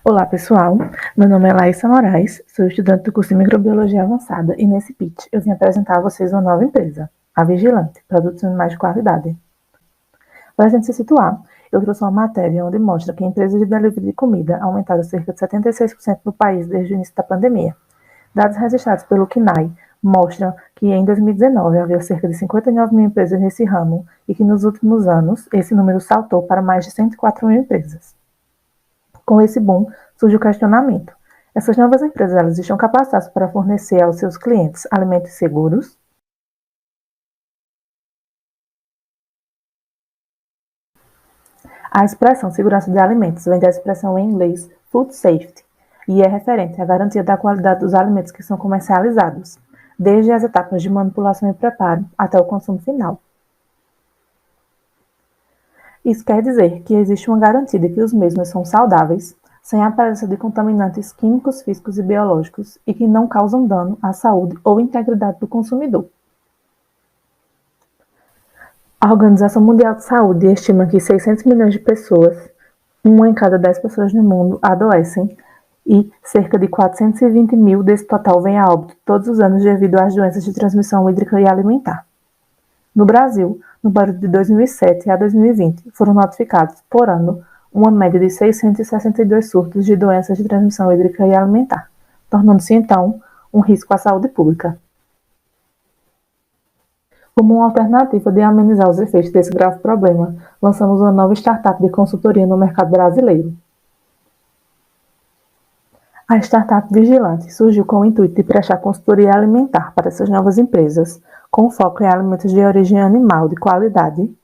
Olá, pessoal. Meu nome é Laísa Moraes, sou estudante do curso de Microbiologia Avançada e nesse pitch eu vim apresentar a vocês uma nova empresa, a Vigilante, produtos animais de qualidade. Para a gente se situar, eu trouxe uma matéria onde mostra que empresas de delivery de comida aumentaram cerca de 76% no país desde o início da pandemia. Dados registrados pelo CNAE mostram que em 2019 havia cerca de 59 mil empresas nesse ramo e que nos últimos anos esse número saltou para mais de 104 mil empresas. Com esse boom, surge o questionamento. Essas novas empresas elas estão capacitadas para fornecer aos seus clientes alimentos seguros? A expressão segurança de alimentos vem da expressão em inglês food safety e é referente à garantia da qualidade dos alimentos que são comercializados, desde as etapas de manipulação e preparo até o consumo final. Isso quer dizer que existe uma garantia de que os mesmos são saudáveis, sem a presença de contaminantes químicos, físicos e biológicos e que não causam dano à saúde ou integridade do consumidor. A Organização Mundial de Saúde estima que 600 milhões de pessoas, uma em cada 10 pessoas no mundo, adoecem e cerca de 420 mil desse total vêm a óbito todos os anos devido às doenças de transmissão hídrica e alimentar. No Brasil, no período de 2007 a 2020, foram notificados, por ano, uma média de 662 surtos de doenças de transmissão hídrica e alimentar, tornando-se, então, um risco à saúde pública. Como uma alternativa de amenizar os efeitos desse grave problema, lançamos uma nova startup de consultoria no mercado brasileiro. A startup Vigilante surgiu com o intuito de prestar consultoria alimentar para essas novas empresas, com foco em alimentos de origem animal de qualidade,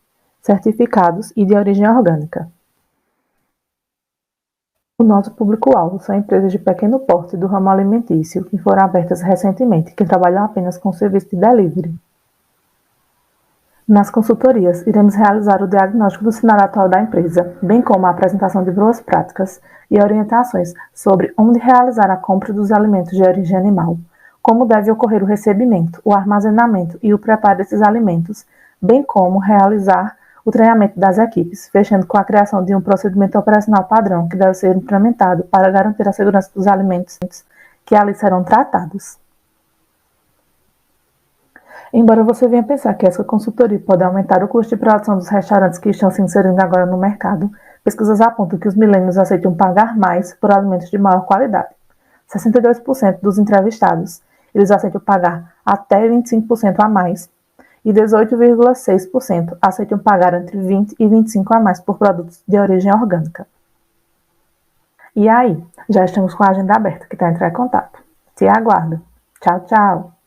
certificados e de origem orgânica. O nosso público-alvo são empresas de pequeno porte do ramo alimentício que foram abertas recentemente, que trabalham apenas com serviço de delivery. Nas consultorias, iremos realizar o diagnóstico do cenário atual da empresa, bem como a apresentação de boas práticas e orientações sobre onde realizar a compra dos alimentos de origem animal, como deve ocorrer o recebimento, o armazenamento e o preparo desses alimentos, bem como realizar o treinamento das equipes, fechando com a criação de um procedimento operacional padrão que deve ser implementado para garantir a segurança dos alimentos que ali serão tratados. Embora você venha pensar que essa consultoria pode aumentar o custo de produção dos restaurantes que estão se inserindo agora no mercado, pesquisas apontam que os millennials aceitam pagar mais por alimentos de maior qualidade. 62% dos entrevistados, eles aceitam pagar até 25% a mais, e 18,6% aceitam pagar entre 20% e 25% a mais por produtos de origem orgânica. E aí, já estamos com a agenda aberta, que está a entrar em contato. Te aguardo. Tchau, tchau!